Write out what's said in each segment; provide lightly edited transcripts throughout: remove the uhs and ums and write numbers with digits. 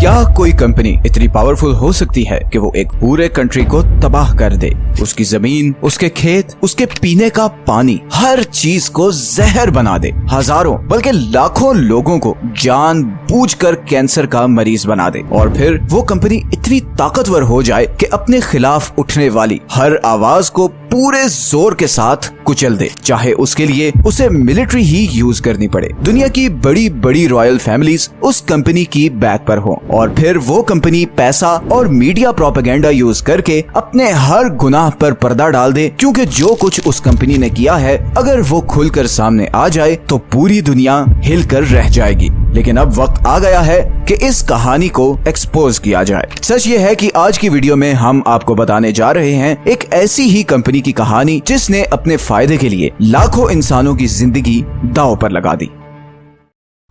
क्या कोई कंपनी इतनी पावरफुल हो सकती है कि वो एक पूरे कंट्री को तबाह कर दे? उसकी जमीन, उसके खेत, उसके पीने का पानी, हर चीज को जहर बना दे। हजारों बल्कि लाखों लोगों को जानबूझकर कैंसर का मरीज बना दे। और फिर वो कंपनी इतनी ताकतवर हो जाए कि अपने खिलाफ उठने वाली हर आवाज को पूरे जोर के साथ कुचल दे, चाहे उसके लिए उसे मिलिट्री ही यूज करनी पड़े। दुनिया की बड़ी बड़ी रॉयल फैमिलीज उस कंपनी की बैक पर हो और फिर वो कंपनी पैसा और मीडिया प्रोपेगेंडा यूज करके अपने हर गुनाह पर पर्दा डाल दे, क्योंकि जो कुछ उस कंपनी ने किया है अगर वो खुलकर सामने आ जाए तो पूरी दुनिया हिलकर रह जाएगी। लेकिन अब वक्त आ गया है कि इस कहानी को एक्सपोज किया जाए। सच ये है कि आज की वीडियो में हम आपको बताने जा रहे हैं एक ऐसी ही कंपनी की कहानी जिसने अपने फायदे के लिए लाखों इंसानों की जिंदगी दांव पर लगा दी।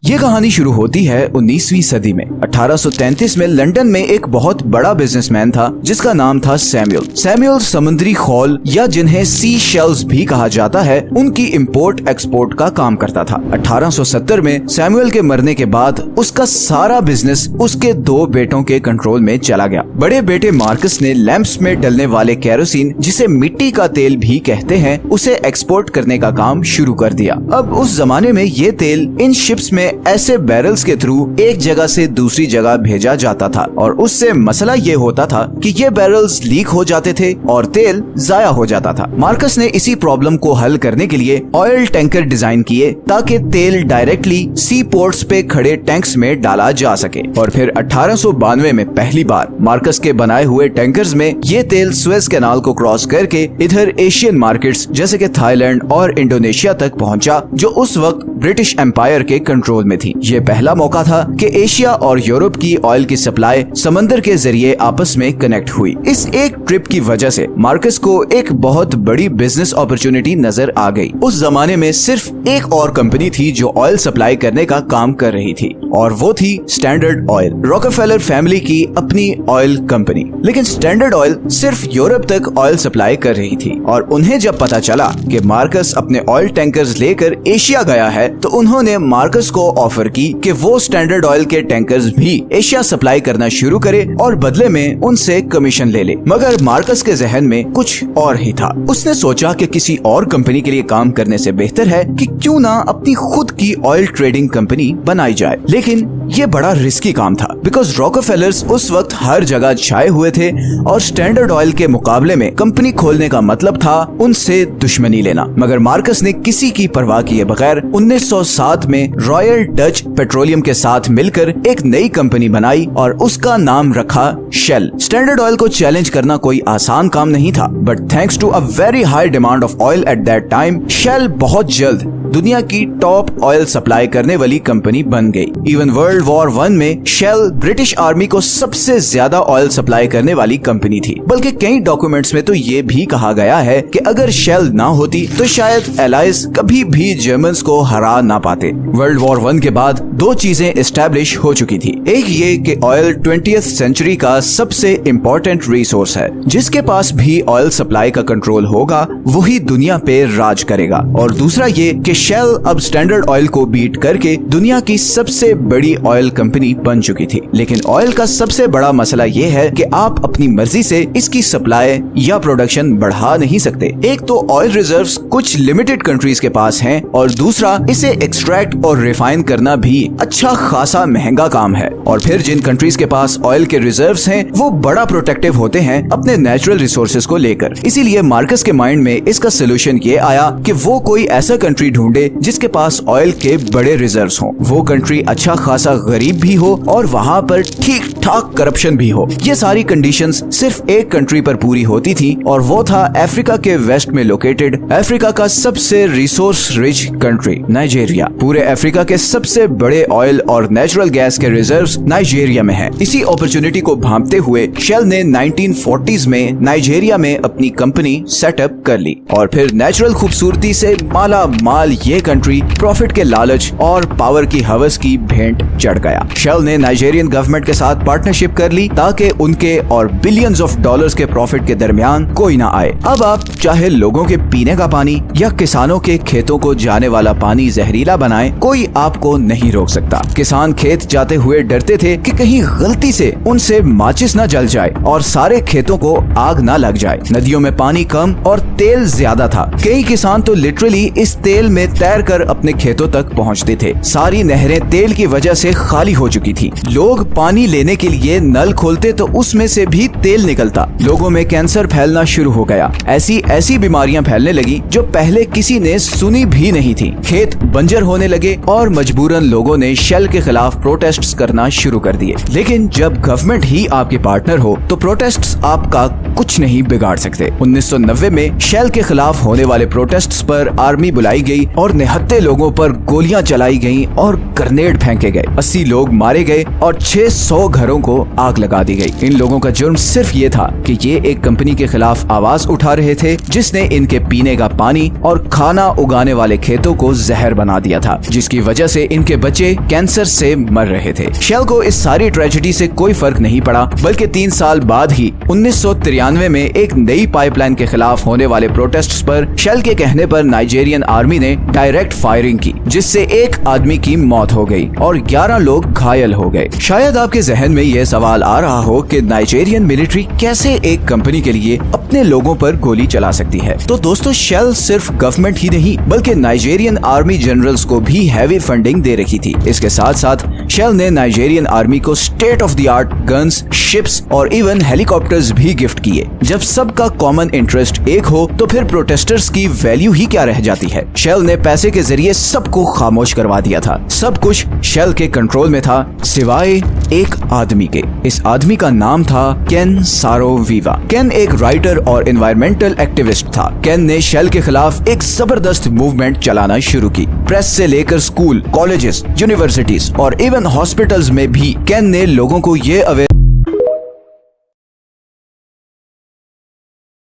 ये कहानी शुरू होती है 19वीं सदी में। 1833 में लंदन में एक बहुत बड़ा बिजनेसमैन था जिसका नाम था सैमुअल। सैमुअल समुद्री खौल या जिन्हें सी शेल्स भी कहा जाता है, उनकी इंपोर्ट एक्सपोर्ट का काम करता था। 1870 में सैमुअल के मरने के बाद उसका सारा बिजनेस उसके दो बेटों के कंट्रोल में चला गया। बड़े बेटे मार्कस ने लैंप्स में डलने वाले केरोसिन, जिसे मिट्टी का तेल भी कहते हैं, उसे एक्सपोर्ट करने का काम शुरू कर दिया। अब उस जमाने में ये तेल इन शिप्स में ऐसे बैरल्स के थ्रू एक जगह से दूसरी जगह भेजा जाता था और उससे मसला ये होता था कि ये बैरल्स लीक हो जाते थे और तेल जाया हो जाता था। मार्कस ने इसी प्रॉब्लम को हल करने के लिए ऑयल टैंकर डिजाइन किए ताकि तेल डायरेक्टली सी पोर्ट्स पे खड़े टैंक्स में डाला जा सके। और फिर 1892 में पहली बार मार्कस के बनाए हुए टैंकर्स में ये तेल सुएज कैनाल को क्रॉस करके इधर एशियन मार्केट्स जैसे कि थाईलैंड और इंडोनेशिया तक पहुंचा, जो उस वक्त ब्रिटिश एम्पायर के कंट्रोल में थी। ये पहला मौका था कि एशिया और यूरोप की ऑयल की सप्लाई समंदर के जरिए आपस में कनेक्ट हुई। इस एक ट्रिप की वजह से मार्कस को एक बहुत बड़ी बिजनेस अपॉर्चुनिटी नजर आ गई। उस जमाने में सिर्फ एक और कंपनी थी जो ऑयल सप्लाई करने का काम कर रही थी और वो थी स्टैंडर्ड ऑयल, रॉकफेलर फैमिली की अपनी ऑयल कंपनी। लेकिन स्टैंडर्ड ऑयल सिर्फ यूरोप तक ऑयल सप्लाई कर रही थी और उन्हें जब पता चला कि मार्कस अपने ऑयल टैंकर्स लेकर एशिया गया है तो उन्होंने मार्कस को ऑफर की कि वो स्टैंडर्ड ऑयल के टैंकर्स भी एशिया सप्लाई करना शुरू करे और बदले में उनसे कमीशन ले ले। मगर मार्कस के जहन में कुछ और ही था। उसने सोचा कि किसी और कंपनी के लिए काम करने से बेहतर है कि क्यों ना अपनी खुद की ऑयल ट्रेडिंग कंपनी बनाई जाए। लेकिन ये बड़ा रिस्की काम था बिकॉज रॉकफेलर्स उस वक्त हर जगह छाए हुए थे और स्टैंडर्ड ऑयल के मुकाबले में कंपनी खोलने का मतलब था उनसे दुश्मनी लेना। मगर मार्कस ने किसी की परवाह किए बगैर 1907 में रॉयल डच पेट्रोलियम के साथ मिलकर एक नई कंपनी बनाई और उसका नाम रखा शेल। स्टैंडर्ड ऑयल को चैलेंज करना कोई आसान काम नहीं था, but thanks to a very high demand of oil at that time, Shell बहुत जल्द दुनिया की टॉप ऑयल सप्लाई करने वाली कंपनी बन गई। इवन वर्ल्ड वॉर 1 में शेल ब्रिटिश आर्मी को सबसे ज्यादा ऑयल सप्लाई करने वाली कंपनी थी। बल्कि कई डॉक्यूमेंट्स में तो ये भी कहा गया है कि अगर शेल ना होती तो शायद एलाइज कभी भी जर्मन्स को हरा ना पाते। वर्ल्ड वॉर 1 के बाद दो चीजें एस्टैब्लिश हो चुकी थी। एक ये कि ऑयल 20th सेंचुरी का सबसे इम्पोर्टेंट रिसोर्स है, जिसके पास भी ऑयल सप्लाई का कंट्रोल होगा वही दुनिया पे राज करेगा। और दूसरा ये कि शेल अब स्टैंडर्ड ऑयल को बीट करके दुनिया की सबसे बड़ी ऑयल कंपनी बन चुकी थी। लेकिन ऑयल का सबसे बड़ा मसला ये है कि आप अपनी मर्जी से इसकी सप्लाई या प्रोडक्शन बढ़ा नहीं सकते। एक तो ऑयल रिजर्व्स कुछ लिमिटेड कंट्रीज के पास हैं और दूसरा इसे एक्सट्रैक्ट और रिफाइन करना भी अच्छा खासा महंगा काम है। और फिर जिन कंट्रीज के पास ऑयल के रिजर्व्स हैं वो बड़ा प्रोटेक्टिव होते हैं अपने नेचुरल रिसोर्सेज को लेकर। इसीलिए मार्कस के माइंड में इसका सोल्यूशन ये आया कि वो कोई ऐसा कंट्री ढूंढे जिसके पास ऑयल के बड़े रिजर्व्स हों। वो कंट्री अच्छा खासा गरीब भी हो और वहाँ पर ठीक ठाक करप्शन भी हो। ये सारी कंडीशंस सिर्फ एक कंट्री पर पूरी होती थी और वो था अफ्रीका के वेस्ट में लोकेटेड अफ्रीका का सबसे रिसोर्स रिच कंट्री नाइजीरिया। पूरे अफ्रीका के सबसे बड़े ऑयल और नेचुरल गैस के रिजर्व्स नाइजीरिया में हैं। इसी अपॉर्चुनिटी को भांपते हुए शेल ने 1940s में नाइजीरिया में अपनी कंपनी सेटअप कर ली और फिर नेचुरल खूबसूरती से माला माल ये कंट्री प्रॉफिट के लालच और पावर की हवस की भेंट चढ़ गया। शेल ने नाइजीरियन गवर्नमेंट के साथ पार्टनरशिप कर ली ताकि उनके और बिलियंस ऑफ डॉलर्स के प्रॉफिट के दरमियान कोई ना आए। अब आप चाहे लोगों के पीने का पानी या किसानों के खेतों को जाने वाला पानी जहरीला बनाएं, कोई आप आपको नहीं रोक सकता। किसान खेत जाते हुए डरते थे कि कहीं गलती से उनसे माचिस न जल जाए और सारे खेतों को आग न लग जाए। नदियों में पानी कम और तेल ज्यादा था। कई किसान तो लिटरली इस तेल में तैरकर अपने खेतों तक पहुंचते थे। सारी नहरें तेल की वजह से खाली हो चुकी थी। लोग पानी लेने के लिए नल खोलते तो उसमें से भी तेल निकलता। लोगों में कैंसर फैलना शुरू हो गया। ऐसी बीमारियां फैलने लगी जो पहले किसी ने सुनी भी नहीं थी। खेत बंजर होने लगे और मजबूरन लोगों ने शेल के खिलाफ प्रोटेस्ट्स करना शुरू कर दिए। लेकिन जब गवर्नमेंट ही आपके पार्टनर हो तो प्रोटेस्ट्स आपका कुछ नहीं बिगाड़ सकते। 1990 में शेल के खिलाफ होने वाले प्रोटेस्ट्स पर आर्मी बुलाई गई और निहत्थे लोगों पर गोलियां चलाई गईं और ग्रेनेड फेंके गए। 80 लोग मारे गए और 600 घरों को आग लगा दी गई। इन लोगों का जुर्म सिर्फ ये था कि ये एक कंपनी के खिलाफ आवाज उठा रहे थे जिसने इनके पीने का पानी और खाना उगाने वाले खेतों को जहर बना दिया था, जिसकी वजह से इनके बच्चे कैंसर से मर रहे थे। शेल को इस सारी ट्रेजेडी से कोई फर्क नहीं पड़ा, बल्कि 3 साल बाद ही 1993 में एक नई पाइपलाइन के खिलाफ होने वाले प्रोटेस्ट्स पर शेल के कहने पर नाइजीरियन आर्मी ने डायरेक्ट फायरिंग की, जिससे एक आदमी की मौत हो गई और 11 लोग घायल हो गए। शायद आपके जहन में यह सवाल आ रहा हो कि नाइजीरियन मिलिट्री कैसे एक कंपनी के लिए अपने लोगों पर गोली चला सकती है। तो दोस्तों, शेल सिर्फ गवर्नमेंट ही नहीं बल्कि नाइजीरियन आर्मी जनरल्स को भी हैवी फंडिंग दे रखी थी। इसके साथ साथ शेल ने नाइजीरियन आर्मी को state of the art guns, ships और इवन हेलीकॉप्टर्स भी गिफ्ट किए। जब सबका कॉमन इंटरेस्ट एक हो तो फिर प्रोटेस्टर्स की वैल्यू ही क्या रह जाती है। शेल ने पैसे के जरिए सबको खामोश करवा दिया था। सब कुछ शेल के कंट्रोल में था सिवाय एक आदमी के। इस आदमी का नाम था केन सारो-विवा। केन एक राइटर और एनवायरमेंटल एक्टिविस्ट था। केन ने शेल के खिलाफ एक जबरदस्त मूवमेंट चलाना शुरू की। प्रेस से लेकर स्कूल, कॉलेजेस, यूनिवर्सिटीज और इवन हॉस्पिटल्स में भी केन ने लोगों को ये अवेयर